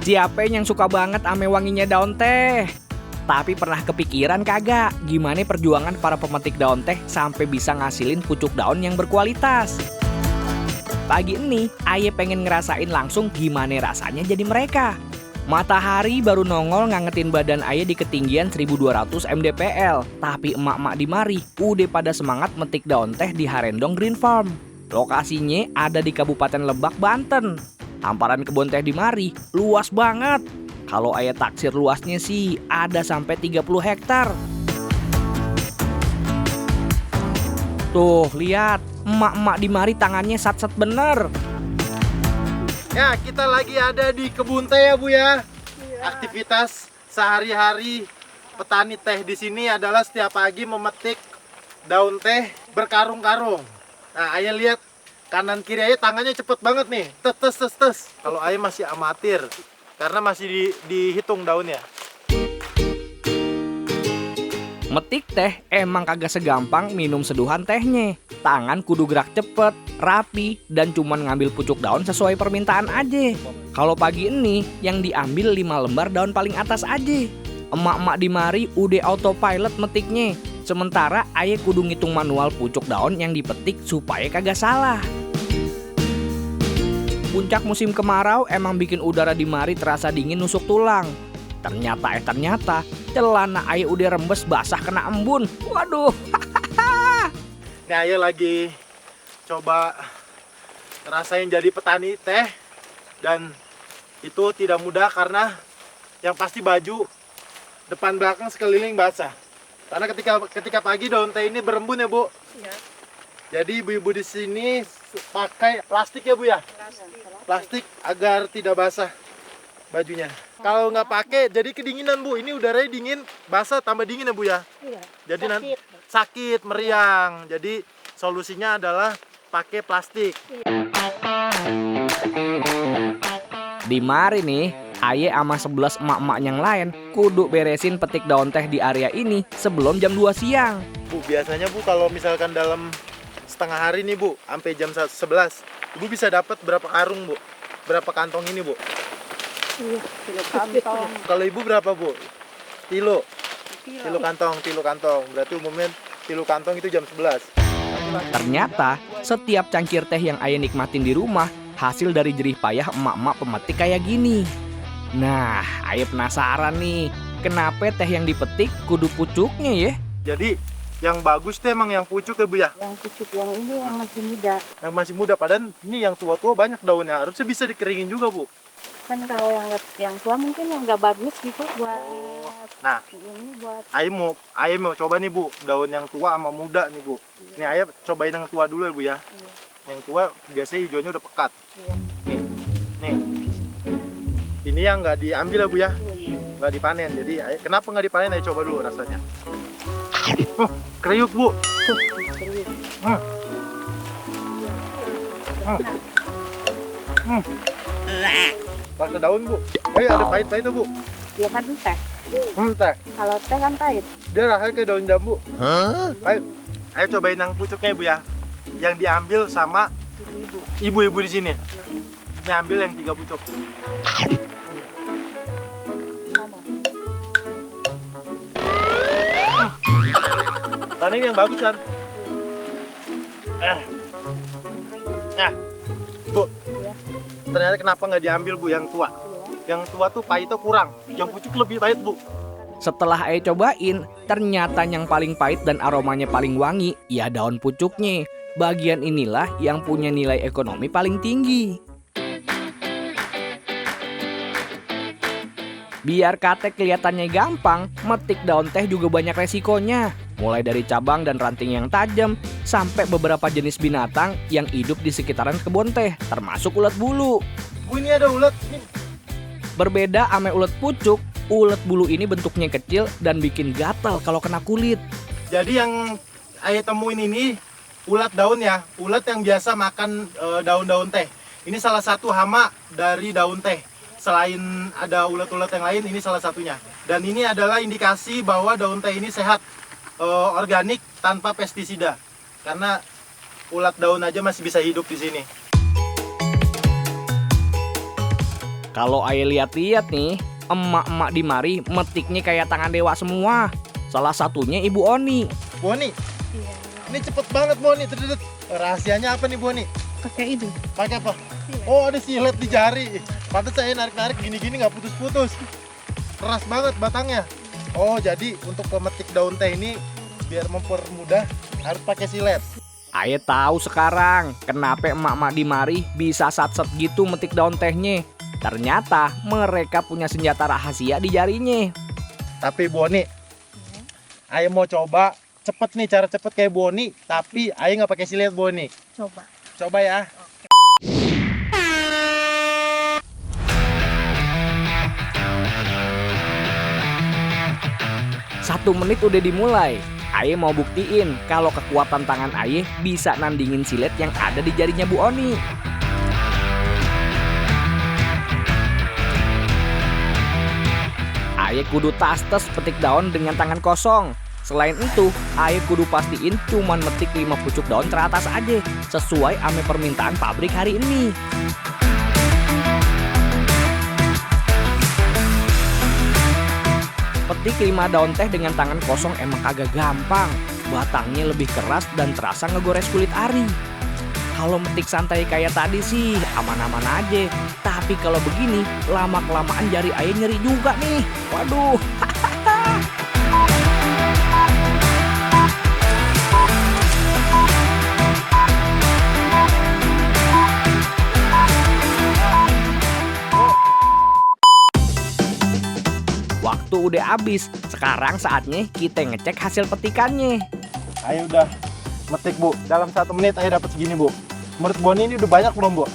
Siapa yang suka banget ame wanginya daun teh? Tapi pernah kepikiran kagak gimana perjuangan para pemetik daun teh sampai bisa ngasilin pucuk daun yang berkualitas? Pagi ini, Aye pengen ngerasain langsung gimana rasanya jadi mereka. Matahari baru nongol ngangetin badan Aye di ketinggian 1200 mdpl. Tapi emak-emak di mari udah pada semangat metik daun teh di Harendong Green Farm. Lokasinya ada di Kabupaten Lebak, Banten. Hamparan kebun teh di mari luas banget. Kalau Aye taksir luasnya sih ada sampai 30 hektar. Tuh, lihat. Emak-emak di mari tangannya sat-sat bener. Ya, kita lagi ada di kebun teh ya Bu ya. Aktivitas sehari-hari petani teh di sini adalah setiap pagi memetik daun teh berkarung-karung. Nah, Ayah lihat kanan kiri Ayah tangannya cepet banget nih. Tes. Kalau Ayah masih amatir karena masih dihitung daunnya. Metik teh emang kagak segampang minum seduhan tehnya. Tangan kudu gerak cepet, rapi, dan cuman ngambil pucuk daun sesuai permintaan aja. Kalau pagi ini yang diambil 5 lembar daun paling atas aja. Emak-emak di mari udah autopilot metiknya. Sementara Aye kudu ngitung manual pucuk daun yang dipetik supaya kagak salah. Puncak musim kemarau emang bikin udara di mari terasa dingin nusuk tulang. Ternyata celana Aye udah rembes basah kena embun. Waduh. Ini Ayah lagi coba ngerasain jadi petani teh. Dan itu tidak mudah karena yang pasti baju depan belakang sekeliling basah. Karena ketika pagi daun teh ini berembun ya Bu. Iya. Jadi ibu-ibu di sini pakai plastik ya Bu ya. Plastik agar tidak basah bajunya. Kalau nggak pakai jadi kedinginan Bu. Ini udaranya dingin, basah tambah dingin ya Bu ya. Iya. Jadi nanti sakit, meriang. Jadi solusinya adalah pakai plastik. Di mari nih, Aye sama 11 emak-emak yang lain kudu beresin petik daun teh di area ini sebelum jam 2 siang. Bu, biasanya Bu kalau misalkan dalam setengah hari nih Bu, sampai jam 11, Ibu bisa dapat berapa karung Bu? Berapa kantong ini Bu? Iya, kilo kantong. Kalau Ibu berapa Bu? Kilo kantong. Berarti umumnya kilo kantong itu jam 11. Ternyata setiap cangkir teh yang Aye nikmatin di rumah hasil dari jerih payah emak-emak pemetik kayak gini. Nah, Aye penasaran nih, kenapa teh yang dipetik kudu pucuknya ya? Jadi yang bagus tuh emang yang pucuk ya Bu ya? Yang pucuk yang ini yang masih muda. Yang masih muda, padahal ini yang tua-tua banyak daunnya. Harusnya bisa dikeringin juga Bu. Kan kalau yang tua mungkin yang nggak bagus gitu buat Nah, ini buat Ayah mau coba nih Bu, daun yang tua sama muda nih Bu. Nih Ayah cobain yang tua dulu ya Bu ya. Yang tua biasanya hijaunya udah pekat. Iya. Nih. Ini yang nggak diambil ya Bu ya, nggak dipanen. Jadi kenapa nggak dipanen? Ayah coba dulu rasanya. Kriuk Bu. Pakai daun Bu. Ada pahit-pahitnya Bu. Dia kan teh. Teh. Kalau teh kan pahit. Dia rasanya kayak daun jambu. Pahit. Ayo cobain yang pucuknya Bu ya. Yang diambil sama ibu-ibu di sini. Ini ambil yang 3 pucuk. Karena ini yang bagus kan. Nah, Bu. Ternyata kenapa nggak diambil Bu yang tua? Yang tua tuh pahitnya kurang. Yang pucuk lebih pahit Bu. Setelah Aye cobain, ternyata yang paling pahit dan aromanya paling wangi, ya daun pucuknya. Bagian inilah yang punya nilai ekonomi paling tinggi. Biar kate kelihatannya gampang, metik daun teh juga banyak resikonya. Mulai dari cabang dan ranting yang tajam, sampai beberapa jenis binatang yang hidup di sekitaran kebun teh, termasuk ulet bulu. Bu, ini ada ulet. Berbeda ame ulet pucuk, ulet bulu ini bentuknya kecil dan bikin gatal kalau kena kulit. Jadi yang Ayah temuin ini ulat daun ya, ulat yang biasa makan daun-daun teh. Ini salah satu hama dari daun teh. Selain ada ulat-ulat yang lain, ini salah satunya. Dan ini adalah indikasi bahwa daun teh ini sehat, organik, tanpa pestisida. Karena ulat daun aja masih bisa hidup di sini. Kalau Aye lihat-lihat nih, emak-emak di mari metiknya kayak tangan dewa semua. Salah satunya Ibu Oni. Boni, Iya. ini cepet banget Boni. Rahasianya apa nih Boni? Pakai itu. Pakai apa? Oh, ada silet di jari. Pantes saya narik-narik gini-gini nggak putus-putus. Keras banget batangnya. Oh, jadi untuk pemetik daun teh ini biar mempermudah harus pakai silet. Aye tahu sekarang kenapa emak-emak di mari bisa sat-set gitu metik daun tehnya. Ternyata mereka punya senjata rahasia di jarinya. Tapi Boni, Ayo mau coba cepet nih, cara cepet kayak Boni, tapi Ayo nggak pakai silet Boni. Coba. Coba ya. 1 menit udah dimulai. Aye mau buktiin kalau kekuatan tangan Aye bisa nandingin silet yang ada di jarinya Bu Oni. Aye kudu tastes petik daun dengan tangan kosong. Selain itu, Aye kudu pastiin cuman metik 5 pucuk daun teratas aja, sesuai ame permintaan pabrik hari ini. Petik 5 daun teh dengan tangan kosong emang agak gampang. Batangnya lebih keras dan terasa ngegores kulit ari. Kalau metik santai kayak tadi sih aman-aman aja. Tapi kalau begini, lama-kelamaan jari Aye nyeri juga nih. Waduh. Waktu udah habis, sekarang saatnya kita ngecek hasil petikannya. Ayo udah metik Bu, dalam 1 menit Ayo dapat segini Bu. Menurut Boni ini udah banyak belum Bu?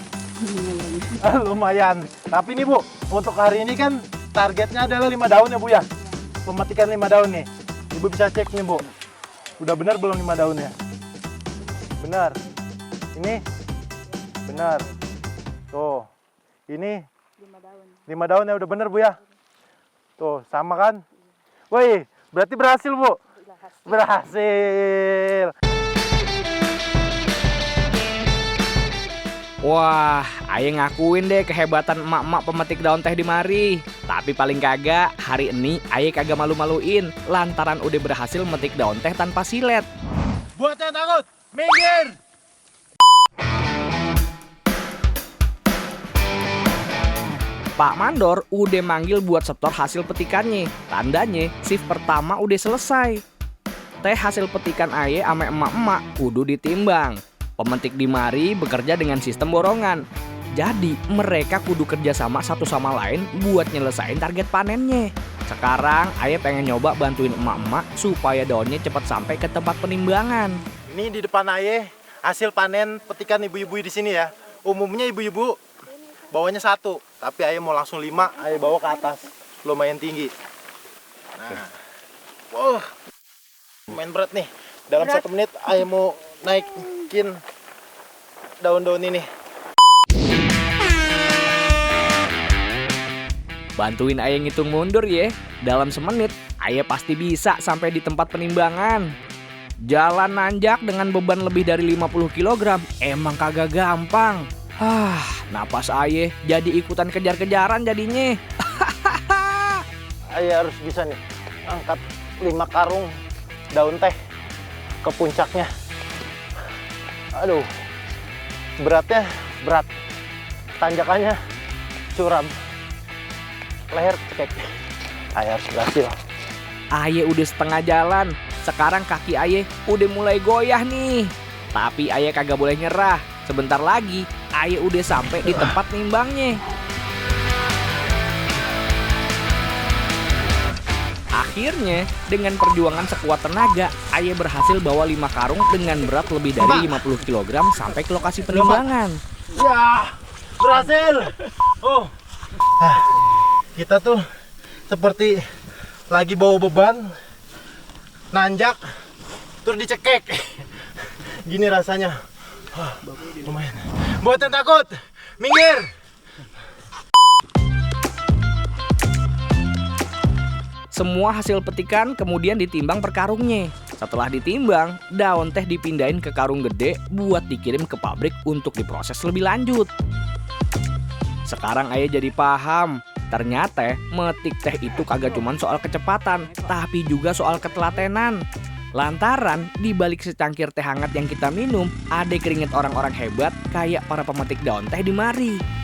Lumayan. Tapi nih Bu, untuk hari ini kan targetnya adalah 5 daun ya Bu ya. Pemetikan 5 daun nih. Ibu bisa cek nih Bu. Udah benar belum 5 daunnya? Benar. Ini? Benar. Tuh. Ini 5 daun. 5 daun ya udah benar Bu ya. Tuh, sama kan? Woi, berarti berhasil Bu. Berhasil. Wah, Aye ngakuin deh kehebatan emak-emak pemetik daun teh di mari. Tapi paling kagak, hari ini Aye kagak malu-maluin lantaran udah berhasil metik daun teh tanpa silet. Buat yang takut, minggir. Pak Mandor udah manggil buat setor hasil petikannya. Tandanya shift pertama udah selesai. Teh hasil petikan Aye ame emak-emak kudu ditimbang. Pemetik di mari bekerja dengan sistem borongan. Jadi mereka kudu kerjasama satu sama lain buat nyelesain target panennya. Sekarang Aye pengen nyoba bantuin emak-emak supaya daunnya cepat sampai ke tempat penimbangan. Ini di depan Aye hasil panen petikan ibu-ibu di sini ya. Umumnya ibu-ibu bawanya 1, tapi Aye mau langsung 5, Aye bawa ke atas, lumayan tinggi. Nah, wow, lumayan berat nih. Dalam 1 menit Aye mau naikin daun-daun ini. Bantuin Aye ngitung mundur ya. Dalam semenit Aye pasti bisa sampai di tempat penimbangan. Jalan nanjak dengan beban lebih dari 50 kg emang kagak gampang. Napas Aye jadi ikutan kejar-kejaran jadinya. Aye harus bisa nih angkat 5 karung daun teh ke puncaknya. Aduh, beratnya berat, tanjakannya curam, leher cekek. Aye harus berhasil. Aye udah setengah jalan, sekarang kaki Aye udah mulai goyah nih. Tapi Aye kagak boleh nyerah. Sebentar lagi Aye udah sampai di tempat nimbangnya. Akhirnya dengan perjuangan sekuat tenaga, Aye berhasil bawa 5 karung dengan berat lebih dari 50 kg sampai ke lokasi penimbangan. Ya, berhasil. Oh, kita tuh seperti lagi bawa beban, nanjak, terus dicekek. Gini rasanya. Lumayan. Buat yang takut, minggir. Semua hasil petikan kemudian ditimbang per karungnya. Setelah ditimbang, daun teh dipindahin ke karung gede buat dikirim ke pabrik untuk diproses lebih lanjut. Sekarang ayah jadi paham. Ternyata metik teh itu kagak cuman soal kecepatan, tapi juga soal ketelatenan. Lantaran di balik secangkir teh hangat yang kita minum, ada keringet orang-orang hebat kayak para pemetik daun teh di mari.